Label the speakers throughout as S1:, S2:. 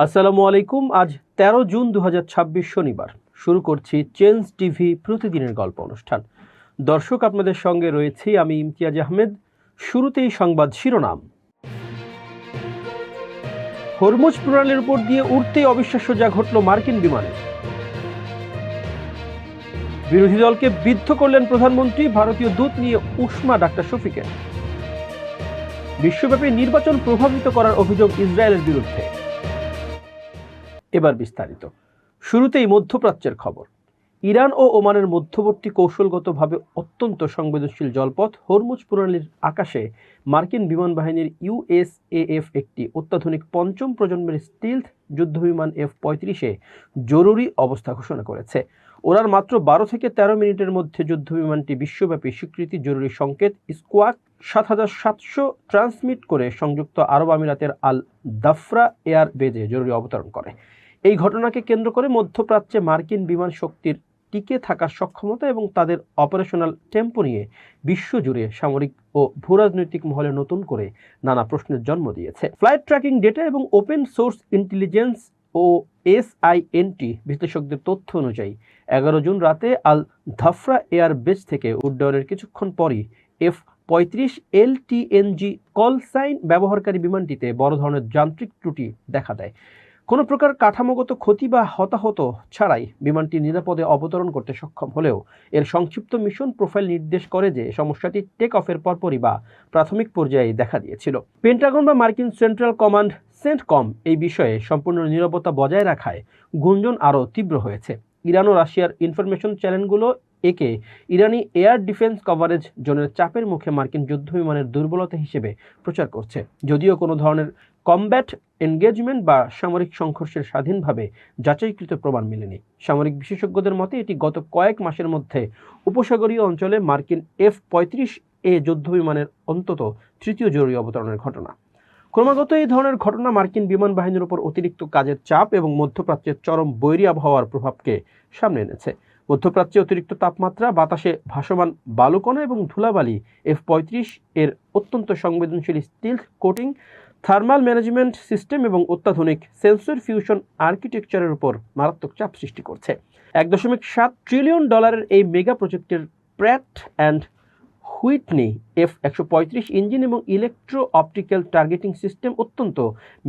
S1: আসসালামু আলাইকুম। আজ ১৩ জুন ২০২৬ শনিবার। শুরু করছি চেঞ্জ টিভি প্রতিদিনের গল্প অনুষ্ঠান। দর্শক, আপনাদের সঙ্গে রয়েছি আমি ইমতিয়াজ আহমেদ। শুরুতেই সংবাদ শিরোনাম। হরমুজ প্রণালীর উপর দিয়ে উড়তেই অবিশ্বাস্য যা ঘটল মার্কিন বিমানে। বিরোধী দলকে বিদ্ধ করলেন প্রধানমন্ত্রী, ভারতীয় দূত নিয়ে উষ্মা ডাক্তার শফিকের। বিশ্বব্যাপী নির্বাচন প্রভাবিত করার অভিযোগ ইসরায়েলের বিরুদ্ধে। এবার বিস্তারিত। শুরুতেই মধ্যপ্রাচ্যের খবর। ইরান ও ওমানের মধ্যবর্তী কৌশলগতভাবে অত্যন্ত সংবেদনশীল জলপথ হরমুজ প্রণালীর আকাশে মার্কিন বিমান বাহিনীর ইউএসএএফ একটি অত্যাধুনিক পঞ্চম প্রজন্মের স্টিলথ যুদ্ধবিমান F-35 জরুরি অবস্থা ঘোষণা করেছে। ওরার মাত্র 12 থেকে 13 মিনিটের মধ্যে যুদ্ধবিমানটি বিশ্বব্যাপী স্বীকৃতি জরুরি সংকেত স্কোয়াক 7700 ট্রান্সমিট করে সংযুক্ত আরব আমিরাতের আল দাফরা এয়ার বেজে জরুরি অবতরণ করে। এই ঘটনাকে কেন্দ্র করে মধ্যপ্রাচ্যে মার্কিন বিমান শক্তির টিকে থাকার সক্ষমতা এবং তাদের অপারেশনাল টেম্পো নিয়ে বিশ্বজুড়ে সামরিক ও ভূরাজনৈতিক মহলে নতুন করে নানা প্রশ্নের জন্ম দিয়েছে। ফ্লাইট ট্র্যাকিং ডেটা এবং ওপেন সোর্স ইন্টেলিজেন্স ও SINT বিশ্লেষকদের তথ্য অনুযায়ী 11 জুন রাতে আল ধাফরা এয়ার বেস থেকে উড্ডয়নের কিছুক্ষণ পরই F-35 LTNG কল সাইন ব্যবহারকারী বিমানটিতে বড় ধরনের যান্ত্রিক ত্রুটি দেখা দেয়। কোনো প্রকার কাঠামোগত ক্ষতি বা হতাহত ছাড়াই বিমানটি নিরাপদে অবতরণ করতে সক্ষম হলেও এর সংক্ষিপ্ত মিশন প্রোফাইল নির্দেশ করে যে সমস্যাটি টেক অফের পরপরই বা প্রাথমিক পর্যায়ে দেখা দিয়েছিল। পেন্টাগন বা মার্কিন সেন্ট্রাল কমান্ড সেন্টকম এই বিষয়ে সম্পূর্ণ নিরাপত্তা বজায় রাখায় গুঞ্জন আরও তীব্র হয়েছে। ইরান ও রাশিয়ার ইনফরমেশন চ্যানেলগুলো একে ইরানি এয়ার ডিফেন্স কভারেজ জোনের চাপের মুখে মার্কিন যুদ্ধবিমানের দুর্বলতা হিসেবে প্রচার করছে, যদিও কোনো ধরনের কমব্যাট এনগেজমেন্ট বা সামরিক সংঘর্ষের স্বাধীনভাবে যাচাইকৃত প্রমাণ মেলেনি। সামরিক বিশেষজ্ঞদের মতে এটি গত কয়েক মাসের মধ্যে উপসাগরীয় অঞ্চলে মার্কিন F-35A যুদ্ধবিমানের অন্তত তৃতীয় জরুরি অবতরণের ঘটনা। ক্রমাগত এই ধরনের ঘটনা মার্কিন বিমান বাহিনীর উপর অতিরিক্ত কাজের চাপ এবং মধ্যপ্রাচ্যের চরম বৈরী আবহাওয়ার প্রভাবকে সামনে এনেছে। মধ্যপ্রাচ্যে অতিরিক্ত তাপমাত্রা, বাতাসে ভাসমান বালুকণা এবং ধুলাবালি F-35 এর অত্যন্ত সংবেদনশীল স্টিলথ কোটিং, থার্মাল ম্যানেজমেন্ট সিস্টেম এবং অত্যাধুনিক সেন্সর ফিউশন আর্কিটেকচারের উপর মারাত্মক চাপ সৃষ্টি করছে। $1.7 ট্রিলিয়ন এই মেগা প্রজেক্টের Pratt and Whitney F-135 engine এবং ইলেকট্রো অপটিক্যাল টার্গেটিং সিস্টেম অত্যন্ত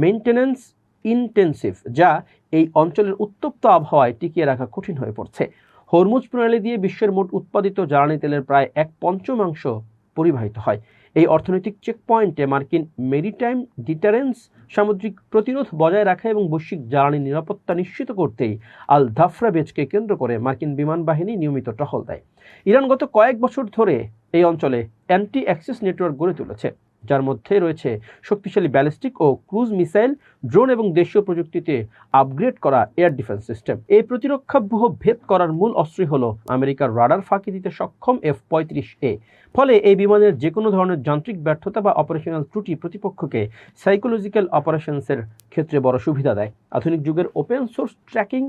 S1: মেইনটেন্যান্স ইন্টেন্সিভ, যা এই অঞ্চলের উত্তপ্ত আবহাওয়ায় টিকিয়ে রাখা কঠিন হয়ে পড়ছে। হরমুজ প্রণালী দিয়ে বিশ্বের মোট উৎপাদিত জ্বালানি তেলের প্রায় 1/5 পরিবাহিত হয়। এই অর্থনৈতিক চেকপয়েন্টে মার্কিন মেরিটাইম ডিটারেন্স, সামুদ্রিক প্রতিরোধ বজায় রাখা এবং বৈশ্বিক জ্বালানি নিরাপত্তা নিশ্চিত করতেই আল ধাফরা বেজকে কেন্দ্র করে মার্কিন বিমান বাহিনী নিয়মিত টহল দেয়। ইরান গত কয়েক বছর ধরে এই অঞ্চলে অ্যান্টি অ্যাক্সেস নেটওয়ার্ক গড়ে তুলেছে, যার মধ্যে রয়েছে শক্তিশালী ব্যালিস্টিক ও ক্রুজ মিসাইল, ড্রোন এবং দেশীয় প্রযুক্তিতে আপগ্রেড করা এয়ার ডিফেন্স সিস্টেম। এই প্রতিরক্ষাব্যূহ ভেদ করার মূল অস্ত্রই হল আমেরিকার রাডার ফাঁকি দিতে সক্ষম F-35A। ফলে এই বিমানের যে কোনো ধরনের যান্ত্রিক ব্যর্থতা বা অপারেশনাল ত্রুটি প্রতিপক্ষকে সাইকোলজিক্যাল অপারেশনসের ক্ষেত্রে বড় সুবিধা দেয়। আধুনিক যুগের ওপেন সোর্স ট্র্যাকিং,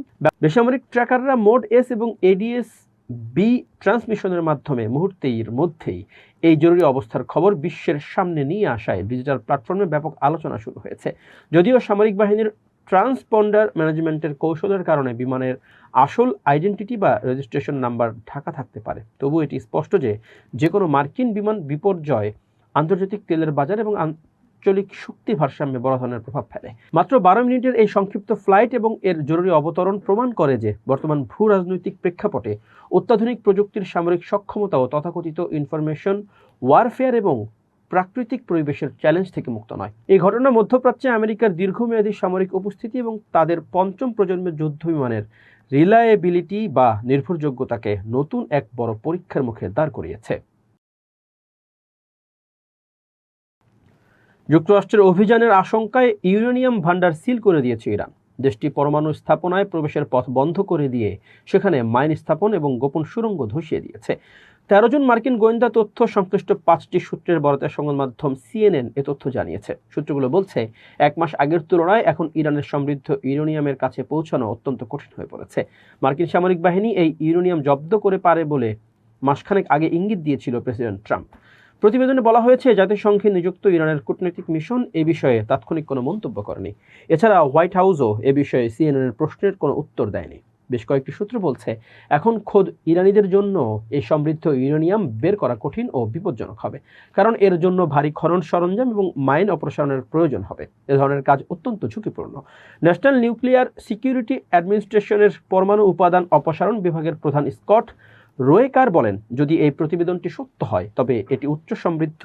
S1: বেসামরিক ট্র্যাকাররা মোড S এবং ADS-B ট্রান্সমিশনের মাধ্যমে মুহূর্তের মধ্যেই এই জরুরি অবস্থার খবর বিশ্বের সামনে নিয়ে আসায় ডিজিটাল প্ল্যাটফর্মে ব্যাপক আলোচনা শুরু হয়েছে। যদিও সামরিক বাহিনীর ট্রান্সপন্ডার ম্যানেজমেন্টের কৌশলের কারণে বিমানের আসল আইডেন্টিটি বা রেজিস্ট্রেশন নাম্বার ঢাকা থাকতে পারে, তবু এটি স্পষ্ট যে কোনো মার্কিন বিমান বিপর্যয় আন্তর্জাতিক তেলের বাজার এবং আঞ্চলিক শক্তি ভারসাম্যে বড় ধরনের প্রভাব ফেলে। মাত্র 12 মিনিটের এই সংক্ষিপ্ত ফ্লাইট এবং এর জরুরি অবতরণ প্রমাণ করে যে বর্তমান ভূ রাজনৈতিক প্রেক্ষাপটে অত্যাধুনিক প্রযুক্তির সামরিক সক্ষমতা ও তথাকথিত ইনফরমেশন ওয়ারফেয়ার এবং প্রাকৃতিক পরিবেশের চ্যালেঞ্জ থেকে মুক্ত নয়। এই ঘটনা মধ্যপ্রাচ্যে আমেরিকার দীর্ঘমেয়াদী সামরিক উপস্থিতি এবং তাদের পঞ্চম প্রজন্মের যুদ্ধবিমানের রিলায়েবিলিটি বা নির্ভরযোগ্যতাকে নতুন এক বড় পরীক্ষার মুখে দাঁড় করিয়েছে। যুক্তরাষ্ট্রের অভিযানের আশঙ্কায় ইউরেনিয়াম ভান্ডার সিল করে দিয়েছে ইরান। দেশটি পরমাণু স্থাপনায় প্রবেশের পথ বন্ধ করে দিয়ে সেখানে মাইন স্থাপন এবং গোপন সুড়ঙ্গ ধসিয়ে দিয়েছে। 13 জুন মার্কিন গোয়েন্দা তথ্য সংশ্লিষ্ট 5টি সূত্রের বরাতে সংবাদ মাধ্যম CNN এ তথ্য জানিয়েছে। সূত্রগুলো বলছে, 1 মাস আগের তুলনায় এখন ইরানের সমৃদ্ধ ইউরেনিয়ামের কাছে পৌঁছানো অত্যন্ত কঠিন হয়ে পড়েছে। মার্কিন সামরিক বাহিনী এই ইউরেনিয়াম জব্দ করে পারে বলে মাসখানেক আগে ইঙ্গিত দিয়েছিল প্রেসিডেন্ট ট্রাম্প। প্রতিবেদনে বলা হয়েছে, জাতিসংঘে নিযুক্ত ইরানের কূটনৈতিক মিশন এ বিষয়ে তাৎক্ষণিক কোনো মন্তব্য করেনি। এছাড়া হোয়াইট হাউসও এ বিষয়ে সিএনএনের প্রশ্নের কোনো উত্তর দেয়নি। বেশ কয়েকটি সূত্র বলছে, এখন খোদ ইরানিদের জন্য এই সমৃদ্ধ ইউরেনিয়াম বের করা কঠিন ও বিপজ্জনক হবে, কারণ এর জন্য ভারী খনন সরঞ্জাম এবং মাইন অপসারণের প্রয়োজন হবে। এ ধরনের কাজ অত্যন্ত ঝুঁকিপূর্ণ। ন্যাশনাল নিউক্লিয়ার সিকিউরিটি অ্যাডমিনিস্ট্রেশনের পরমাণু উপাদান অপসারণ বিভাগের প্রধান স্কট রোয়েকার বলেন, যদি এই প্রতিবেদনটি সত্য হয় তবে এটি উচ্চ সমৃদ্ধ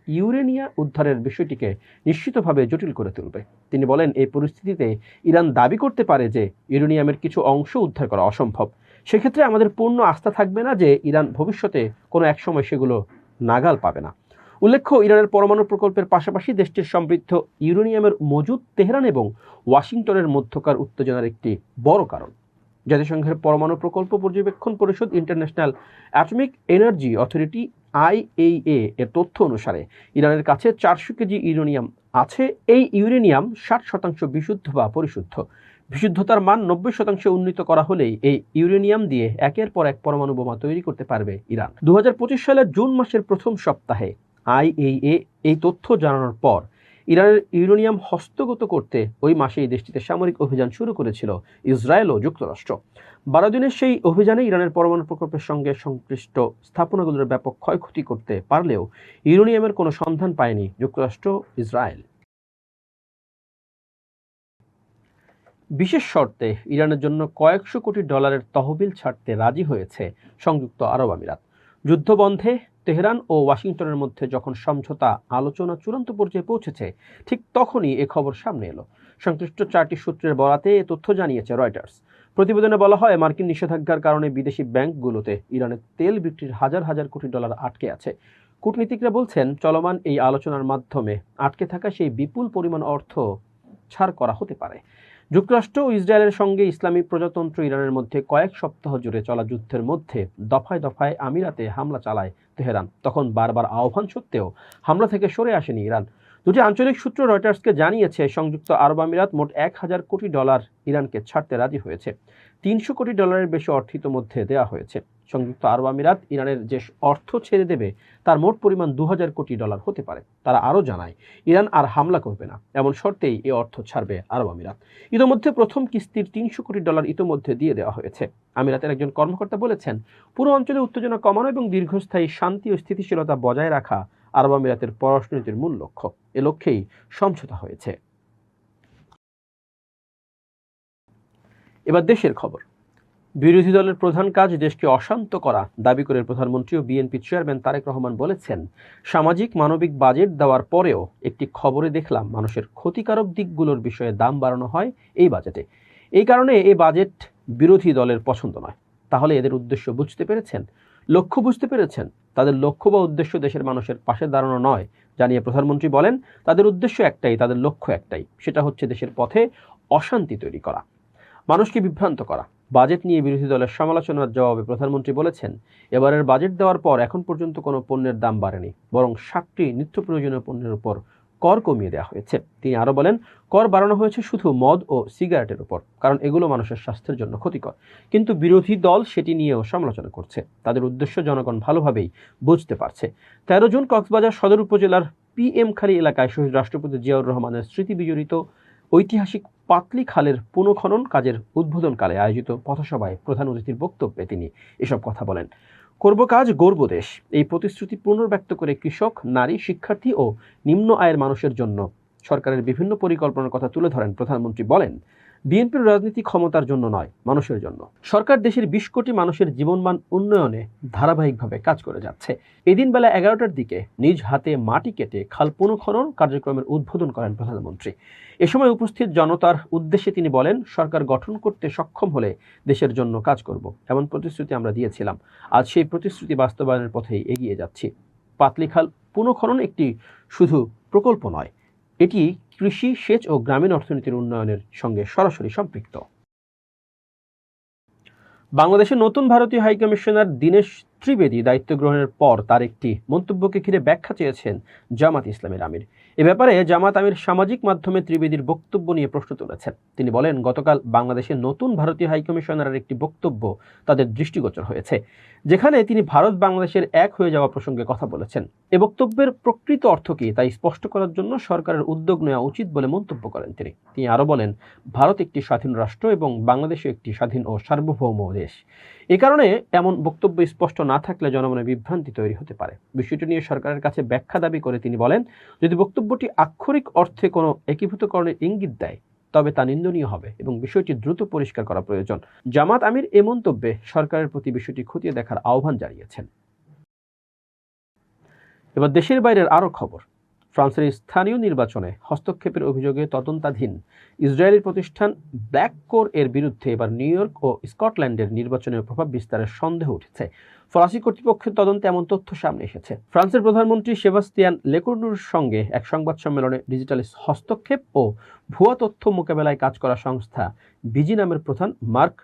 S1: ইউরেনিয়া উদ্ধারের বিষয়টিকে নিশ্চিতভাবে জটিল করে তুলবে। তিনি বলেন, এই পরিস্থিতিতে ইরান দাবি করতে পারে যে ইউরেনিয়ামের কিছু অংশ উদ্ধার করা অসম্ভব। সেক্ষেত্রে আমাদের পূর্ণ আস্থা থাকবে না যে ইরান ভবিষ্যতে কোনো এক সময় সেগুলো নাগাল পাবে না। উল্লেখ্য, ইরানের পরমাণু প্রকল্পের পাশাপাশি দেশটির সমৃদ্ধ ইউরেনিয়ামের মজুদ তেহরান এবং ওয়াশিংটনের মধ্যকার উত্তেজনার একটি বড় কারণ। জাতিসংঘের পরমাণু প্রকল্প পর্যবেক্ষণ পরিষদ international atomic energy authority IAEA এর তথ্য অনুসারে ইরানের কাছে 400 কেজি ইউরেনিয়াম আছে। এই ইউরেনিয়াম 60% বিশুদ্ধ বা পরিশুদ্ধ। বিশুদ্ধতার মান 90% উন্নীত করা হলেই এই ইউরেনিয়াম দিয়ে একের পর এক পরমাণু বোমা তৈরি করতে পারবে ইরান। 2025 সালের জুন মাসের প্রথম সপ্তাহে IAEA এই তথ্য জানানোর পর ইরানের ইউরেনিয়াম হস্তগত করতে ওই মাসেই দেশটিতে সামরিক অভিযান শুরু করেছিল ইসরায়েল ও যুক্তরাষ্ট্র। 12 দিনের সেই অভিযানে ইরানের পরমাণু প্রকল্পের সঙ্গে সংশ্লিষ্ট স্থাপনাগুলোর ব্যাপক ক্ষয়ক্ষতি করতে পারলেও ইউরেনিয়ামের কোনো সন্ধান পায়নি যুক্তরাষ্ট্র, ইসরায়েল। বিশেষ শর্তে ইরানের জন্য কয়েকশো কোটি ডলারের তহবিল ছাড়তে রাজি হয়েছে সংযুক্ত আরব আমিরাত। যুদ্ধবন্ধে তেহরান ও ওয়াশিংটনের মধ্যে যখন সমঝোতা আলোচনা চূড়ান্ত পর্যায়ে পৌঁছেছে, ঠিক তখনই এ খবর সামনে এলো। সংশ্লিষ্ট 4টি সূত্রের বরাতে এ তথ্য জানিয়েছে রয়টার্স। প্রতিবেদনে বলা হয়, মার্কিন নিষেধাজ্ঞার কারণে বিদেশি ব্যাংকগুলোতে ইরানের তেল বিক্রির হাজার হাজার কোটি ডলার আটকে আছে। কূটনীতিকরা বলছেন, চলমান এই আলোচনার মাধ্যমে আটকে থাকা সেই বিপুল পরিমাণ অর্থ ছাড় করা হতে পারে। যুক্তরাষ্ট্র ও ইসরায়েলের সঙ্গে ইসলামী প্রজাতন্ত্র ইরানের মধ্যে কয়েক সপ্তাহ জুড়ে চলা যুদ্ধের মধ্যে দফায় দফায় আমিরাতে হামলা চালায় তেহরান। তখন বারবার আহ্বান সত্ত্বেও হামলা থেকে সরে আসেনি ইরান। দুটি আঞ্চলিক সূত্র রয়টার্সকে জানিয়েছে, সংযুক্ত আরব আমিরাত মোট 1000 কোটি ডলার ইরানকে ছাড়তে রাজি হয়েছে। 300 কোটি ডলারের বেশি অর্থ ইতোমধ্যে দেওয়া হয়েছে। সংযুক্ত আরব আমিরাত ইরানের যে অর্থ ছেড়ে দেবে তার মোট পরিমাণ 2000 কোটি ডলার হতে পারে। তারা আরও জানায়, ইরান আর হামলা করবে না, এমন শর্তেই এই অর্থ ছাড়বে আরব আমিরাত। ইতোমধ্যে প্রথম কিস্তির 300 কোটি ডলার ইতোমধ্যে দিয়ে দেওয়া হয়েছে। আমিরাতের একজন কর্মকর্তা বলেছেন, পুরো অঞ্চলে উত্তেজনা কমানো এবং দীর্ঘস্থায়ী শান্তি ও স্থিতিশীলতা বজায় রাখা আরব আমিরাতের পররাষ্ট্রনীতির মূল লক্ষ্য। এ লক্ষ্যেই সমঝোতা হয়েছে। এবার দেশের খবর। বিরোধী দলের প্রধান কাজ দেশকে অশান্ত করা দাবি করে প্রধানমন্ত্রী ও বিএনপি চেয়ারম্যান তারেক রহমান বলেছেন, সামাজিক মানবিক বাজেট দেওয়ার পরেও একটি খবরে দেখলাম মানুষের ক্ষতিকারক দিকগুলোর বিষয়ে দাম বাড়ানো হয় এই বাজেটে। এই কারণে এই বাজেট বিরোধী দলের পছন্দ নয়। তাহলে এদের উদ্দেশ্য বুঝতে পেরেছেন, লক্ষ্য বুঝতে পেরেছেন? তাদের লক্ষ্য বা উদ্দেশ্য দেশের মানুষের পাশে দাঁড়ানো নয়, জানিয়ে প্রধানমন্ত্রী বলেন, তাদের উদ্দেশ্য একটাই, তাদের লক্ষ্য একটাই, সেটা হচ্ছে দেশের পথে অশান্তি তৈরি করা, মানুষকে বিভ্রান্ত করা। বাজেট নিয়ে বিরোধী দলের সমালোচনার জবাবে প্রধানমন্ত্রী বলেছেন, এবারের বাজেট দেওয়ার পর এখন পর্যন্ত কোনো পণ্যের দাম বাড়েনি, বরং 7টি নিত্য প্রয়োজনীয় পণ্যের উপর কর কমিয়ে দেওয়া হয়েছে। তিনি আরও বলেন, কর বাড়ানো হয়েছে শুধু মদ ও সিগারেটের উপর, কারণ এগুলো মানুষের স্বাস্থ্যের জন্য ক্ষতিকর। কিন্তু বিরোধী দল সেটি নিয়েও সমালোচনা করছে। তাদের উদ্দেশ্য জনগণ ভালোভাবেই বুঝতে পারছে। 13 জুন কক্সবাজার সদর উপজেলার PM খালী এলাকায় শহীদ রাষ্ট্রপতি জিয়াউর রহমানের স্মৃতি বিজড়িত ঐতিহাসিক পাতলি খালের পুনঃখনন কাজের উদ্বোধনকালে আয়োজিত পথসভায় প্রধান অতিথির বক্তব্যে তিনি এসব কথা বলেন। করব কাজ, গর্ব দেশ, এই প্রতিশ্রুতি পুনর্ব্যক্ত করে কৃষক, নারী, শিক্ষার্থী ও নিম্ন আয়ের মানুষের জন্য সরকারের বিভিন্ন পরিকল্পনার কথা তুলে ধরেন প্রধানমন্ত্রী। বলেন, বিএনপির রাজনীতি ক্ষমতার জন্য নয়, মানুষের জন্য। সরকার দেশের 20 কোটি মানুষের জীবনমান উন্নয়নে ধারাবাহিকভাবে কাজ করে যাচ্ছে। এদিন বেলা 11টার দিকে নিজ হাতে মাটি কেটে খাল পুনঃখনন কার্যক্রমের উদ্বোধন করেন প্রধানমন্ত্রী। এ সময় উপস্থিত জনতার উদ্দেশ্যে তিনি বলেন, সরকার গঠন করতে সক্ষম হলে দেশের জন্য কাজ করব, এমন প্রতিশ্রুতি আমরা দিয়েছিলাম। আজ সেই প্রতিশ্রুতি বাস্তবায়নের পথেই এগিয়ে যাচ্ছি। পাতলি খাল পুনঃখনন একটি শুধু প্রকল্প নয়, এটি কৃষি, সেচ ও গ্রামীণ অর্থনীতির উন্নয়নের সঙ্গে সরাসরি সম্পৃক্ত। বাংলাদেশের নতুন ভারতীয় হাইকমিশনার দীনেশ ত্রিবেদী দায়িত্ব গ্রহণের পর তার একটি মন্তব্যকে ঘিরে ব্যাখ্যা চেয়েছেন জামাত ইসলামের আমির। এ ব্যাপারে জামাত আমির সামাজিক মাধ্যমে ত্রিবেদীর বক্তব্য নিয়ে প্রশ্ন তুলেছেন। তিনি বলেন, গতকাল বাংলাদেশে নতুন ভারতীয় হাইকমিশনারের একটি বক্তব্য তাদের দৃষ্টিগোচর হয়েছে, যেখানে তিনি ভারত বাংলাদেশের এক হয়ে যাওয়া প্রসঙ্গে কথা বলেছেন। এ বক্তব্যের প্রকৃত অর্থ কী তাই স্পষ্ট করার জন্য সরকারের উদ্যোগ নেওয়া উচিত বলে মন্তব্য করেন তিনি আরও বলেন, ভারত একটি স্বাধীন রাষ্ট্র এবং বাংলাদেশও একটি স্বাধীন ও সার্বভৌম দেশ। এ কারণে এমন বক্তব্য স্পষ্ট না থাকলে জনমনে বিভ্রান্তি তৈরি হতে পারে। বিষয়টি নিয়ে সরকারের কাছে ব্যাখ্যা দাবি করে তিনি বলেন, যদি বক্তব্যটি আক্ষরিক অর্থে কোনো একীভূতকরণের ইঙ্গিত দেয় তবে তা নিন্দনীয় হবে এবং বিষয়টি দ্রুত পরিষ্কার করা প্রয়োজন। জামাত আমির এ মন্তব্যে সরকারের প্রতি বিষয়টি খতিয়ে দেখার আহ্বান জানিয়েছেন। এবার দেশের বাইরের আরও খবর। ফ্রান্সের স্থানীয় নির্বাচনে হস্তক্ষেপের অভিযোগে তদন্তাধীন ইসরায়েলি প্রতিষ্ঠান ব্ল্যাক কোর এর বিরুদ্ধে এবার নিউ ইয়র্ক ও স্কটল্যান্ডের নির্বাচনের প্রভাব বিস্তারের সন্দেহ উঠেছে। ফরাসি কর্তৃপক্ষের তদন্তে এমন তথ্য সামনে এসেছে। ফ্রান্সের প্রধানমন্ত্রী সেবাস্তিয়ান লেকর্নুর সঙ্গে এক সংবাদ সম্মেলনে ডিজিটাল হস্তক্ষেপ ও ভুয়া তথ্য মোকাবেলায় কাজ করা সংস্থা বিজি নামের প্রধান মার্ক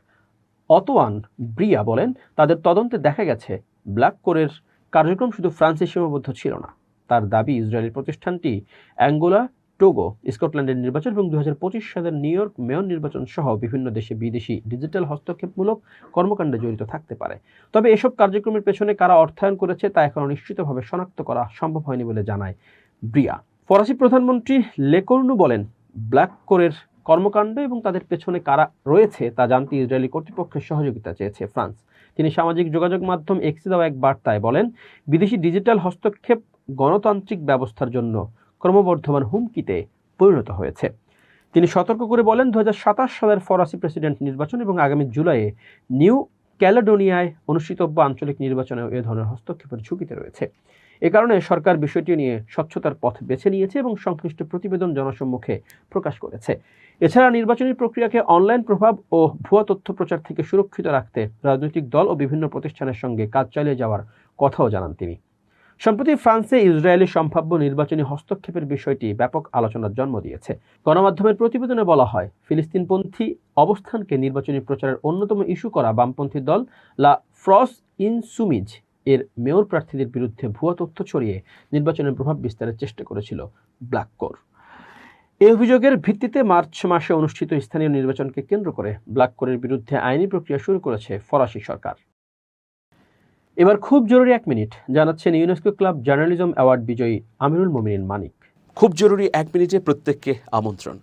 S1: অতোয়ান ব্রিয়া বলেন, তাদের তদন্তে দেখা গেছে ব্ল্যাক কোরের কার্যক্রম শুধু ফ্রান্সে সীমাবদ্ধ ছিল না। তার দাবি, ইসরায়েলি প্রতিষ্ঠানটি অ্যাঙ্গোলা, টোগো, স্কটল্যান্ডের নির্বাচন এবং 2025 সালের নিউ ইয়র্ক মেয়র নির্বাচন সহ বিভিন্ন দেশে বিদেশি ডিজিটাল হস্তক্ষেপমূলক কর্মকাণ্ডে জড়িত থাকতে পারে। তবে এসব কার্যক্রমের পেছনে কারা অর্থায়ন করেছে তা এখনও নিশ্চিতভাবে শনাক্ত করা সম্ভব হয়নি বলে জানায় ব্রিয়া। ফরাসি প্রধানমন্ত্রী লেকর্নু বলেন, ব্ল্যাক কোরের কর্মকাণ্ড এবং তাদের পেছনে কারা রয়েছে তা জানতে ইসরায়েলি কর্তৃপক্ষের সহযোগিতা চেয়েছে ফ্রান্স। তিনি সামাজিক যোগাযোগ মাধ্যম এক্সে দেওয়া এক বার্তায় বলেন, বিদেশি ডিজিটাল হস্তক্ষেপ গণতান্ত্রিক ব্যবস্থার জন্য ক্রমবর্ধমান হুমকিতে পরিণত হয়েছে। তিনি সতর্ক করে বলেন, 2027 সালের ফরাসি প্রেসিডেন্ট নির্বাচন এবং আগামী জুলাইয়ে নিউ ক্যালেডোনিয়ায় অনুষ্ঠিতব্য আঞ্চলিক নির্বাচনেও এ ধরনের হস্তক্ষেপের ঝুঁকিতে রয়েছে। এ কারণে সরকার বিষয়টি নিয়ে স্বচ্ছতার পথ বেছে নিয়েছে এবং সংশ্লিষ্ট প্রতিবেদন জনসম্মুখে প্রকাশ করেছে। এছাড়া নির্বাচনী প্রক্রিয়াকে অনলাইন প্রভাব ও ভুয়া তথ্য প্রচার থেকে সুরক্ষিত রাখতে রাজনৈতিক দল ও বিভিন্ন প্রতিষ্ঠানের সঙ্গে কাজ চালিয়ে যাওয়ার কথাও জানান তিনি। সম্প্রতি ফ্রান্সে ইসরায়েলি সম্ভাব্য নির্বাচনী হস্তক্ষেপের বিষয়টি ব্যাপক আলোচনার জন্ম দিয়েছে। গণমাধ্যমের প্রতিবেদনে বলা হয়, ফিলিস্তিনপন্থী অবস্থানকে নির্বাচনী প্রচারের অন্যতম ইস্যু করা বামপন্থী দল লা ফ্রস ইনসুমিজ এর মেয়র প্রার্থীদের বিরুদ্ধে ভুয়া তথ্য ছড়িয়ে নির্বাচনের প্রভাব বিস্তারের চেষ্টা করেছিল ব্ল্যাক কোর। এই অভিযোগের ভিত্তিতে মার্চ মাসে অনুষ্ঠিত স্থানীয় নির্বাচনকে কেন্দ্র করে ব্ল্যাক কোরের বিরুদ্ধে আইনি প্রক্রিয়া শুরু করেছে ফরাসি সরকার। এবার খুব জরুরি 1 মিনিট জানাচ্ছেন ইউনেস্কো ক্লাব জার্নালিজম অ্যাওয়ার্ড বিজয়ী আমিরুল মোমিনিন মানিক।
S2: খুব জরুরি 1 মিনিটে প্রত্যেককে আমন্ত্রণ।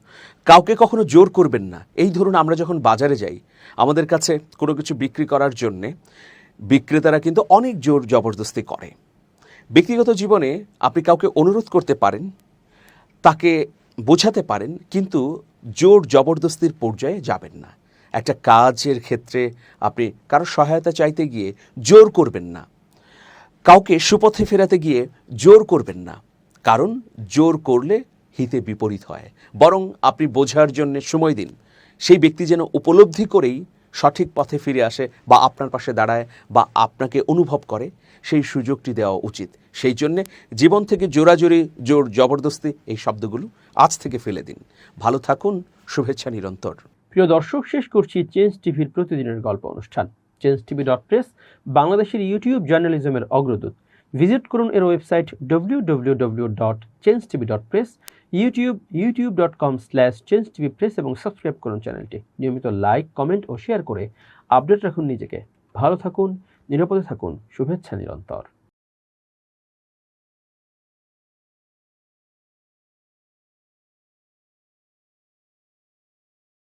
S2: কাউকে কখনো জোর করবেন না। এই ধরুন, আমরা যখন বাজারে যাই, আমাদের কাছে কোনো কিছু বিক্রি করার জন্যে বিক্রেতারা কিন্তু অনেক জোর জবরদস্তি করে। ব্যক্তিগত জীবনে আপনি কাউকে অনুরোধ করতে পারেন, তাকে বোঝাতে পারেন, কিন্তু জোর জবরদস্তির পর্যায়ে যাবেন না। একটা কাজের ক্ষেত্রে আপনি কারো সহায়তা চাইতে গিয়ে জোর করবেন না। কাউকে সুপথে ফেরাতে গিয়ে জোর করবেন না, কারণ জোর করলে হিতে বিপরীত হয়। বরং আপনি বোঝার জন্য সময় দিন, সেই ব্যক্তি যেন উপলব্ধি করেই সঠিক পথে ফিরে আসে বা আপনার পাশে দাঁড়ায় বা আপনাকে অনুভব করে, সেই সুযোগটি দেওয়া উচিত। সেই জন্যে জীবন থেকে জোরাজোরি, জোর জবরদস্তি এই শব্দগুলো আজ থেকে ফেলে দিন। ভালো থাকুন, শুভেচ্ছা নিরন্তর।
S1: প্রিয় দর্শক, শেষ করছি চেঞ্জ টিভির প্রতিদিনের গল্প অনুষ্ঠান। changetv.press বাংলাদেশের ইউটিউব জার্নালিজমের অগ্রদূত। ভিজিট করুন এর ওয়েবসাইট www.changetv.press, youtube.com/changetvpress এবং সাবস্ক্রাইব করুন চ্যানেলটি। নিয়মিত লাইক, কমেন্ট ও শেয়ার করে আপডেট রাখুন নিজেকে। ভালো থাকুন, নিরাপদে থাকুন, শুভেচ্ছা নিরন্তর।